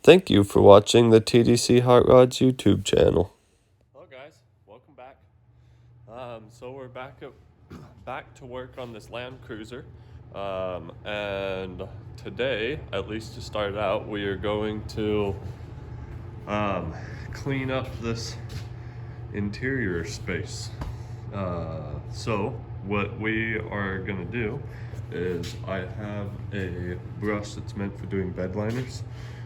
Thank you for watching the TDC Hot Rods YouTube channel. Hello guys, welcome back. So we're back to work on this Land Cruiser, and today, at least to start out, we are going to clean up this interior space. So what we are gonna do is I have a brush that's meant for doing bed liners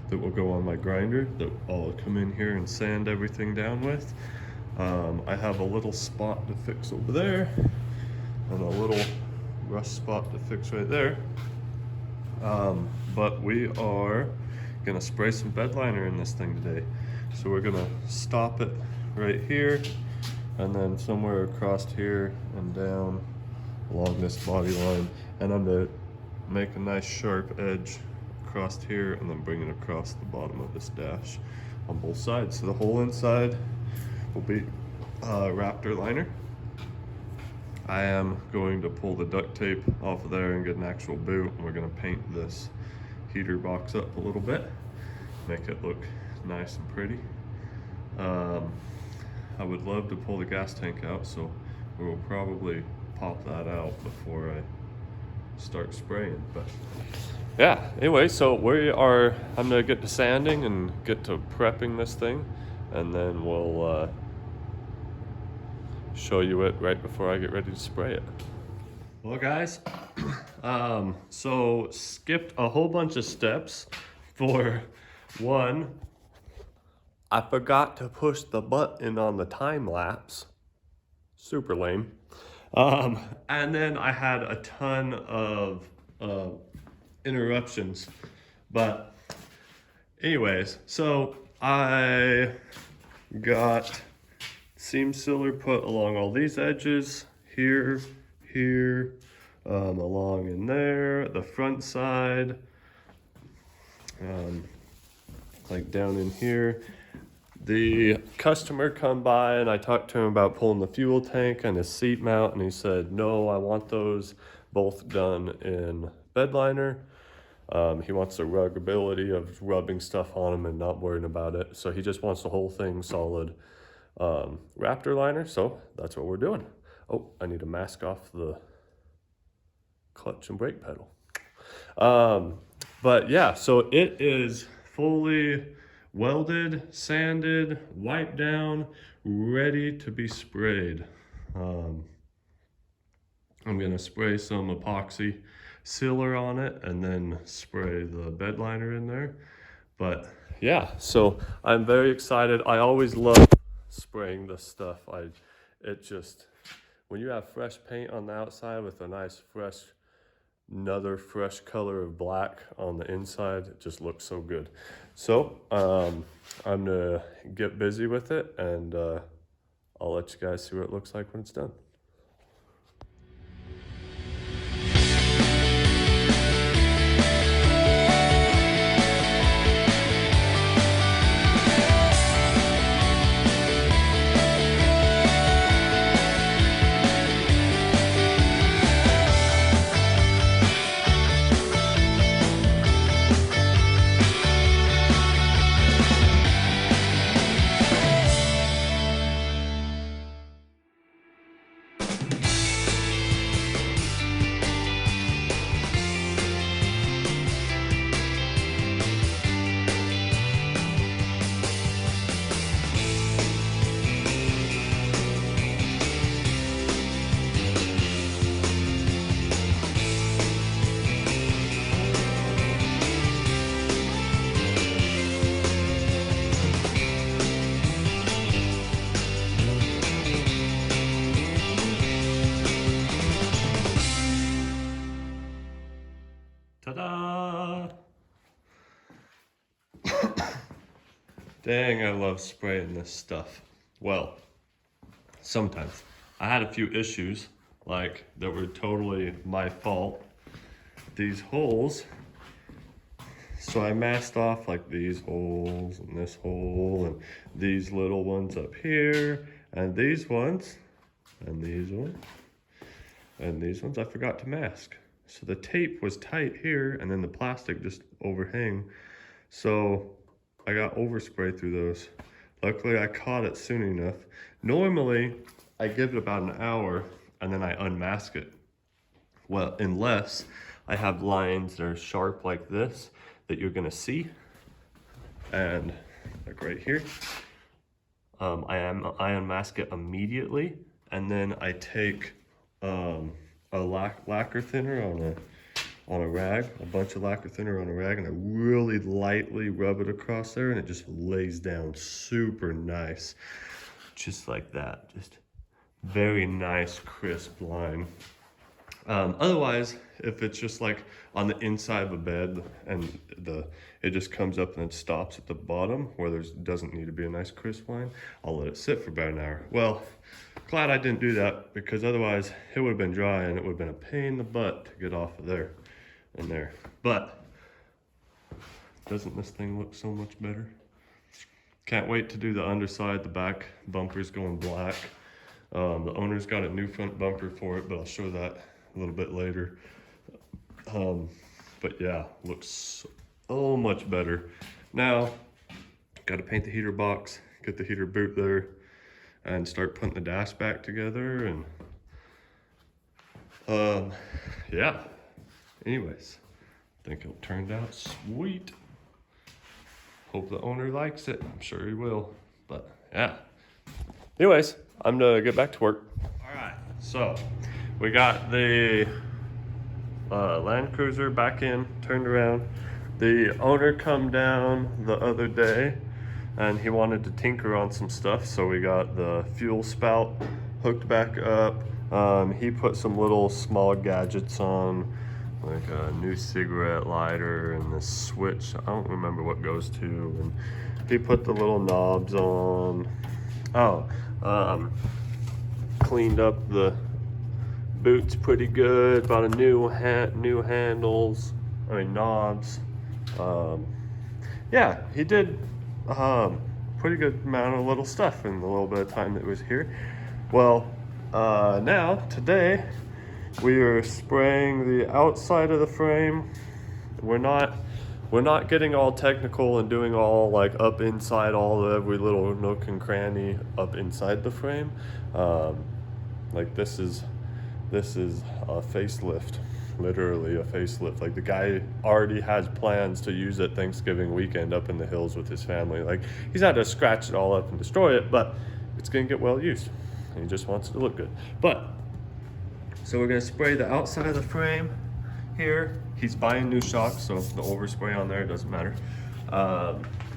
that will go on my grinder that I'll come in here and sand everything down with. I have a little spot to fix over there and a little rust spot to fix right there. But we are gonna spray some bed liner in this thing today. So we're gonna stop it right here and then somewhere across here and down along this body line. And I'm gonna make a nice sharp edge across here and then bring it across the bottom of this dash on both sides. So the whole inside will be Raptor liner. I am going to pull the duct tape off of there and get an actual boot, and we're gonna paint this heater box up a little bit, make it look nice and pretty. I would love to pull the gas tank out, so we will probably pop that out before I start spraying. But yeah, anyway, so I'm gonna get to sanding and get to prepping this thing, and then we'll show you it right before I get ready to spray it. Well guys, so skipped a whole bunch of steps. For one, I forgot to push the button on the time lapse. Super lame. And then I had a ton of interruptions. But anyways, so I got seam sealer put along all these edges, here, along in there, the front side, like down in here. The customer come by and I talked to him about pulling the fuel tank and his seat mount, and he said, no, I want those both done in bed liner. He wants the ruggability of rubbing stuff on him and not worrying about it. So he just wants the whole thing solid Raptor liner. So that's what we're doing. Oh, I need to mask off the clutch and brake pedal. But yeah, so it is fully welded, sanded, wiped down, ready to be sprayed. I'm gonna spray some epoxy sealer on it and then spray the bed liner in there. But yeah, so I'm very excited. I always love spraying this stuff. It just, when you have fresh paint on the outside with a nice another fresh color of black on the inside, it just looks so good. So I'm gonna get busy with it, and I'll let you guys see what it looks like when it's done. Ta-da! Dang, I love spraying this stuff. Well, sometimes. I had a few issues, like, that were totally my fault. These holes, so I masked off like these holes and this hole and these little ones up here and these ones and these ones and these ones I forgot to mask. So the tape was tight here and then the plastic just overhang. So I got overspray through those. Luckily I caught it soon enough. Normally I give it about an hour and then I unmask it. Well, unless I have lines that are sharp like this that you're gonna see. And like right here. I unmask it immediately, and then I take a lacquer thinner on a rag, a bunch of lacquer thinner on a rag, and I really lightly rub it across there, and it just lays down super nice, just like that. Just very nice, crisp line. Otherwise, if it's just like on the inside of a bed and it just comes up and it stops at the bottom where doesn't need to be a nice crisp line, I'll let it sit for about an hour. Well, glad I didn't do that, because otherwise it would have been dry and it would have been a pain in the butt to get off of there and there. But doesn't this thing look so much better? Can't wait to do the underside. The back bumper's going black. The owner's got a new front bumper for it, but I'll show that a little bit later. But yeah, looks so much better. Now, got to paint the heater box, get the heater boot there, and start putting the dash back together. And yeah, anyways, I think it turned out sweet. Hope the owner likes it. I'm sure he will. But yeah, anyways, I'm gonna get back to work. All right, so we got the Land Cruiser back in, turned around. The owner come down the other day and he wanted to tinker on some stuff, so we got the fuel spout hooked back up. He put some little small gadgets on, like a new cigarette lighter and this switch, I don't remember what goes to, and he put the little knobs on. Cleaned up the boots pretty good, bought a new handles, knobs. Yeah, he did pretty good amount of little stuff in the little bit of time that was here. Well, now today we are spraying the outside of the frame. We're not getting all technical and doing all like up inside every little nook and cranny up inside the frame. Like this is a facelift, literally a facelift. Like the guy already has plans to use it Thanksgiving weekend up in the hills with his family. Like he's not to scratch it all up and destroy it, but it's gonna get well used. And he just wants it to look good. But so we're gonna spray the outside of the frame here. He's buying new shocks, so the overspray on there doesn't matter.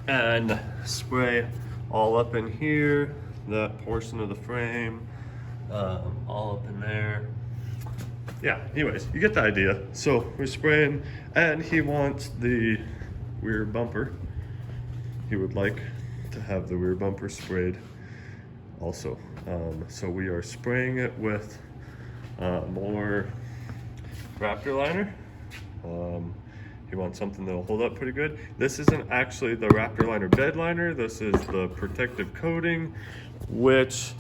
And spray all up in here, that portion of the frame, all up in there. Yeah, anyways, you get the idea. So we're spraying, and he wants the rear bumper. He would like to have the rear bumper sprayed also. So we are spraying it with more Raptor liner. He wants something that'll hold up pretty good. This isn't actually the Raptor liner bed liner. This is the protective coating, which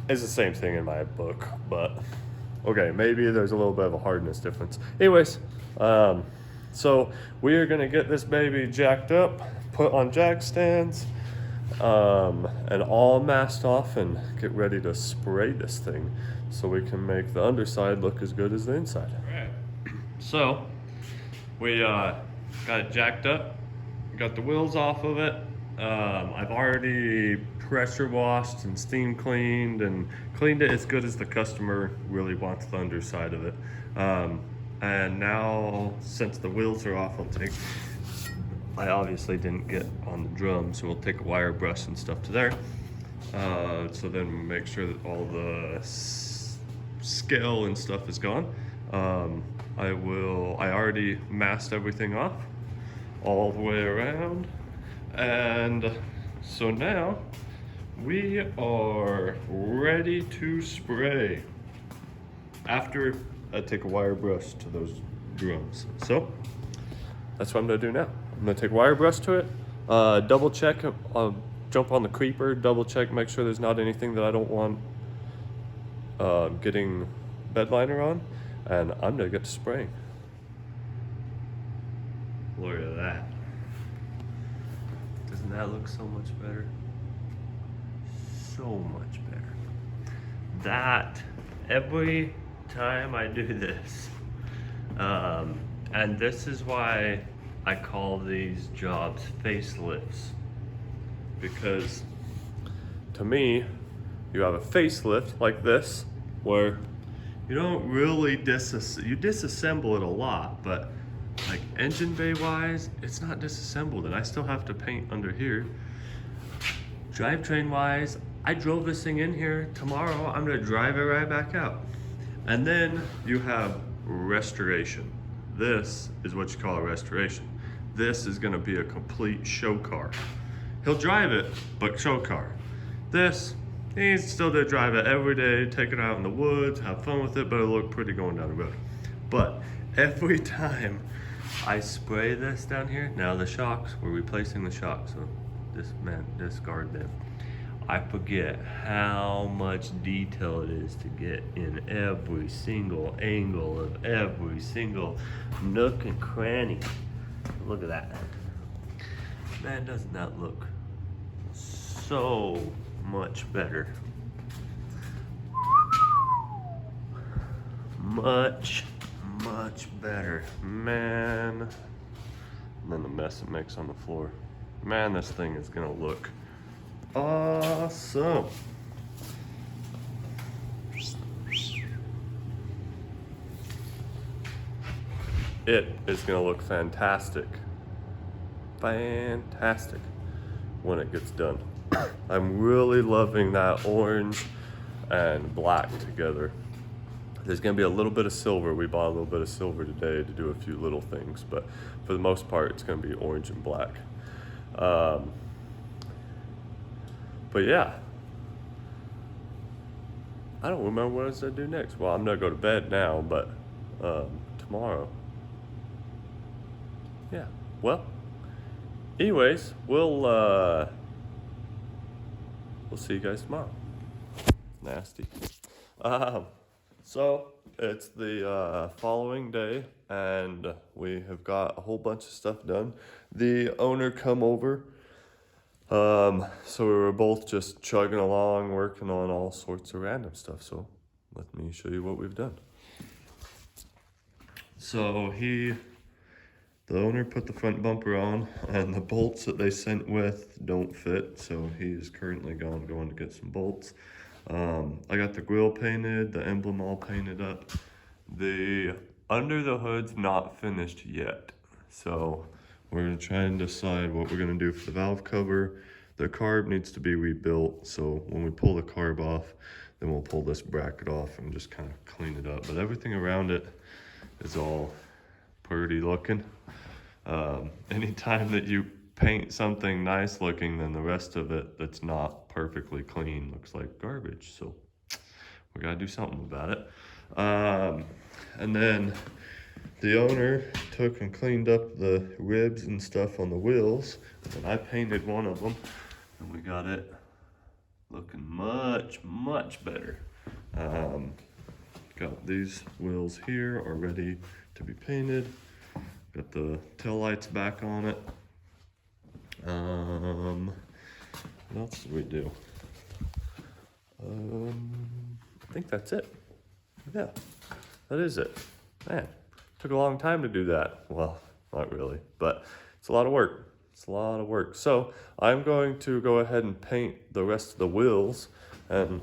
is the same thing in my book, but okay, maybe there's a little bit of a hardness difference. Anyways, so we are gonna get this baby jacked up, put on jack stands, and all masked off, and get ready to spray this thing so we can make the underside look as good as the inside. All right. So we got it jacked up, got the wheels off of it. I've already pressure washed and steam cleaned and cleaned it as good as the customer really wants the underside of it. And now, since the wheels are off, I obviously didn't get on the drum, so we'll take a wire brush and stuff to there. So then make sure that all the scale and stuff is gone. I already masked everything off all the way around. And so now we are ready to spray after I take a wire brush to those drums. So that's what I'm gonna do now. I'm gonna take a wire brush to it, double check, jump on the creeper, double check, make sure there's not anything that I don't want getting bed liner on, and I'm gonna get to spraying. Look at that. that looks so much better. So much better. That, every time I do this, and this is why I call these jobs facelifts. Because to me, you have a facelift like this, where you don't really you disassemble it a lot, but like engine bay wise, it's not disassembled, and I still have to paint under here. Drivetrain wise, I drove this thing in here. Tomorrow, I'm gonna drive it right back out. And then you have restoration. This is what you call a restoration. This is gonna be a complete show car. He'll drive it, but show car. This, he's still gonna drive it every day, take it out in the woods, have fun with it, but it'll look pretty going down the road. But every time I spray this down here, now the shocks, we're replacing the shocks, so discard them. I forget how much detail it is to get in every single angle of every single nook and cranny. Look at that. Man, doesn't that look so much better? Much better, man. And then the mess it makes on the floor. Man, this thing is gonna look awesome. It is gonna look fantastic. Fantastic when it gets done. I'm really loving that orange and black together. There's gonna be a little bit of silver. We bought a little bit of silver today to do a few little things, but for the most part, it's gonna be orange and black. But yeah, I don't remember what I was gonna do next. Well, I'm gonna go to bed now, but tomorrow. Yeah, well, anyways, we'll see you guys tomorrow. Nasty. So it's the following day, and we have got a whole bunch of stuff done. The owner come over, so we were both just chugging along, working on all sorts of random stuff. So let me show you what we've done. So the owner put the front bumper on, and the bolts that they sent with don't fit, so he is currently going to get some bolts. I got the grill painted, the emblem all painted up. The under the hood's not finished yet, so we're gonna try and decide what we're gonna do for the valve cover. The carb needs to be rebuilt, so when we pull the carb off, then we'll pull this bracket off and just kind of clean it up. But everything around it is all pretty looking. Anytime that you paint something nice looking, then the rest of it that's not perfectly clean looks like garbage. So we gotta do something about it. And then the owner took and cleaned up the ribs and stuff on the wheels, and I painted one of them, and we got it looking much better. Got these wheels here are ready to be painted. Got the tail lights back on it. What else did we do? I think that's it. Yeah, that is it. Man, took a long time to do that. Well, not really, but it's a lot of work. It's a lot of work. So I'm going to go ahead and paint the rest of the wheels. And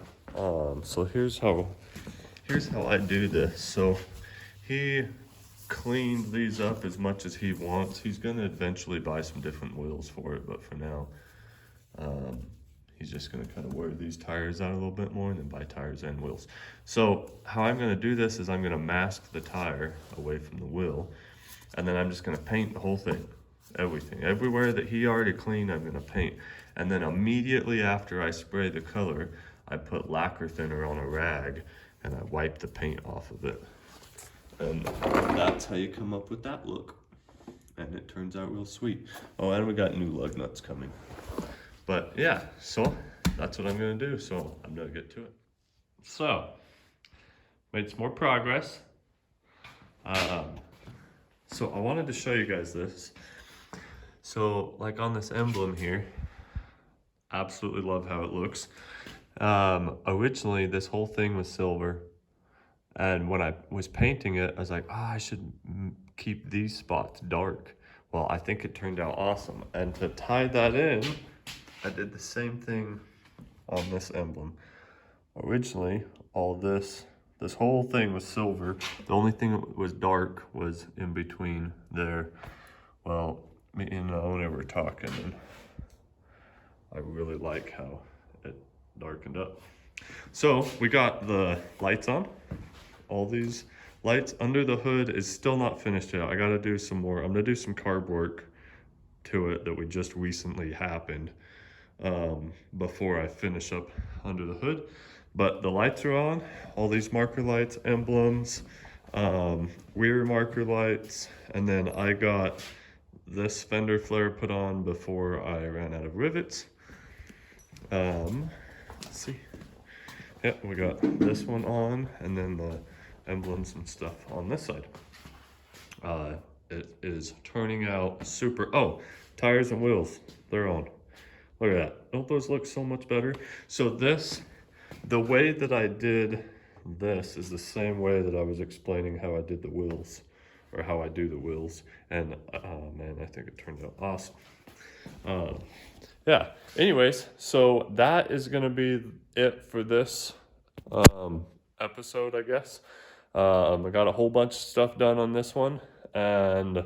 so here's how I do this. So he cleaned these up as much as he wants. He's gonna eventually buy some different wheels for it, but for now, he's just gonna kind of wear these tires out a little bit more and then buy tires and wheels. So how I'm gonna do this is I'm gonna mask the tire away from the wheel, and then I'm just gonna paint the whole thing, everything. Everywhere that he already cleaned, I'm gonna paint. And then immediately after I spray the color, I put lacquer thinner on a rag and I wipe the paint off of it. And that's how you come up with that look. And it turns out real sweet. Oh, and we got new lug nuts coming. But yeah, so that's what I'm gonna do. So I'm gonna get to it. So, made some more progress. So I wanted to show you guys this. So like on this emblem here, Absolutely love how it looks. Originally, this whole thing was silver. And when I was painting it, I was like, I should keep these spots dark. Well, I think it turned out awesome. And to tie that in, I did the same thing on this emblem. Originally, all this whole thing was silver. The only thing that was dark was in between there. Well, me and the owner were talking, and I really like how it darkened up. So we got the lights on. All these lights under the hood is still not finished yet. I gotta do some more. I'm gonna do some carb work to it that we just recently happened before I finish up under the hood. But the lights are on, all these marker lights, emblems, rear marker lights, and then I got this fender flare put on before I ran out of rivets. Let's see. Yep, we got this one on, and then the emblems and stuff on this side. It is turning out super. Oh, tires and wheels, they're on. Look at that. Don't those look so much better? So this, the way that I did this is the same way that I was explaining how I did the wheels, or how I do the wheels. And man, I think it turned out awesome. Yeah, anyways, so that is gonna be it for this episode, I guess. I got a whole bunch of stuff done on this one, and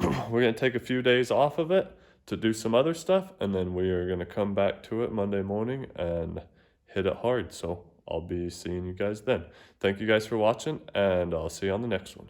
we're gonna take a few days off of it to do some other stuff, and then we are gonna come back to it Monday morning and hit it hard. So I'll be seeing you guys then. Thank you guys for watching, and I'll see you on the next one.